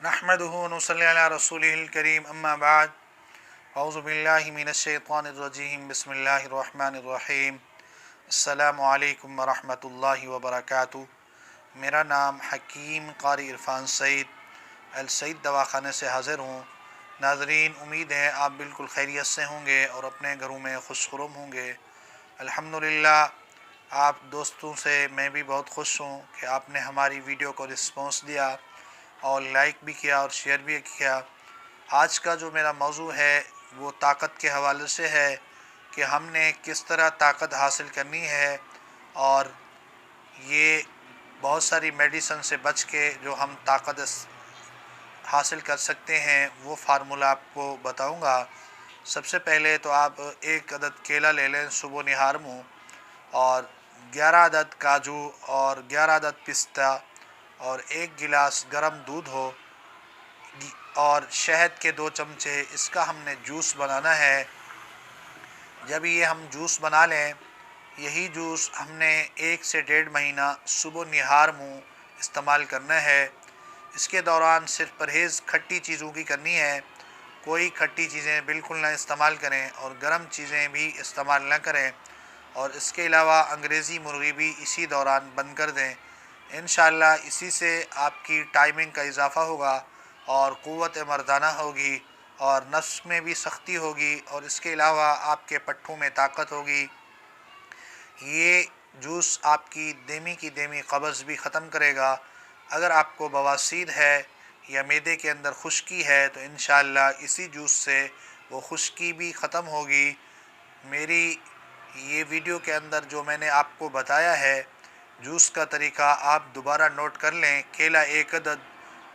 नहमदुहु व नुसल्ली अला रसूलिहिल करीम अम्मा बाद औज़ु बिल्लाहि मिनश शैतानिर रजीम बिस्मिल्लाहिर रहमानिर रहीम अस्सलामु अलैकुम व रहमतुल्लाहि व बरकातुहू। मेरा नाम हकीम कारी इरफान सईद अल सईद दवाखाने से हाज़िर हूँ। नाज़रीन, उम्मीद है आप बिल्कुल खैरियत से होंगे और अपने घरों में खुशखुरम होंगे। अल्हम्दुलिल्लाह, आप दोस्तों से मैं भी बहुत खुश हूँ कि आपने हमारी वीडियो को रिस्पॉन्स दिया और लाइक भी किया और शेयर भी किया। आज का जो मेरा मौजू है वो ताकत के हवाले से है कि हमने किस तरह ताकत हासिल करनी है, और ये बहुत सारी मेडिसिन से बच के जो हम ताकत हासिल कर सकते हैं वो फार्मूला आपको बताऊंगा। सबसे पहले तो आप एक अदद केला ले लें सुबह निहार मुँह, और 11 अदद काजू और 11 अदद पिस्ता और 1 गिलास गर्म दूध हो और शहद के 2 चमचे। इसका हमने जूस बनाना है। जब ये हम जूस बना लें, यही जूस हमने 1 से 1.5 महीना सुबह निहार मुँह इस्तेमाल करना है। इसके दौरान सिर्फ परहेज़ खट्टी चीज़ों की करनी है। कोई खट्टी चीज़ें बिल्कुल ना इस्तेमाल करें और गर्म चीज़ें भी इस्तेमाल ना करें, और इसके अलावा अंग्रेज़ी मुर्गी भी इसी दौरान बंद कर दें। इंशाअल्लाह इसी से आपकी टाइमिंग का इजाफ़ा होगा और क़ुव्वत मर्दाना होगी और नफ्स में भी सख्ती होगी, और इसके अलावा आपके पट्ठों में ताकत होगी। ये जूस आपकी देमी की देमी कब्ज़ भी ख़त्म करेगा। अगर आपको बवासीर है या मैदे के अंदर खुश्की है तो इंशाअल्लाह इसी जूस से वो खुश्की भी ख़त्म होगी। मेरी ये वीडियो के अंदर जो मैंने आपको बताया है जूस का तरीका, आप दोबारा नोट कर लें। केला 1 अदद,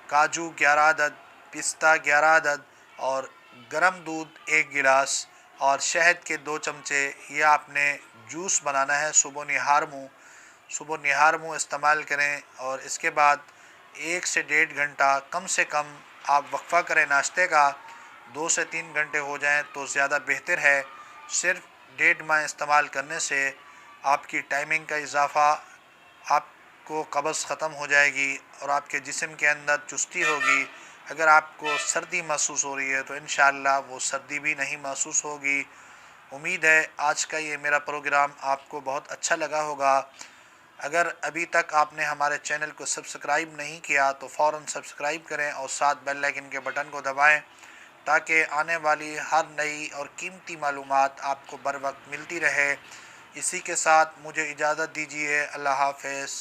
काजू 11 अदद, पिस्ता 11 अदद और गर्म दूध 1 गिलास और शहद के 2 चमचे। यह आपने जूस बनाना है सुबह निहार मुँह इस्तेमाल करें। और इसके बाद 1 से 1.5 घंटा कम से कम आप वक्फ़ा करें नाश्ते का। 2 से 3 घंटे हो जाएं तो ज़्यादा बेहतर है। सिर्फ 1.5 माह इस्तेमाल करने से आपकी टाइमिंग का इजाफ़ा, आपको कब्ज़ ख़त्म हो जाएगी और आपके जिस्म के अंदर चुस्ती होगी। अगर आपको सर्दी महसूस हो रही है तो इंशाअल्लाह वो सर्दी भी नहीं महसूस होगी। उम्मीद है आज का ये मेरा प्रोग्राम आपको बहुत अच्छा लगा होगा। अगर अभी तक आपने हमारे चैनल को सब्सक्राइब नहीं किया तो फ़ौरन सब्सक्राइब करें और साथ बेल आइकन के बटन को दबाएं, ताकि आने वाली हर नई और कीमती मालूमात आपको बर वक्त मिलती रहे। इसी के साथ मुझे इजाज़त दीजिए। अल्लाह हाफ़िज़।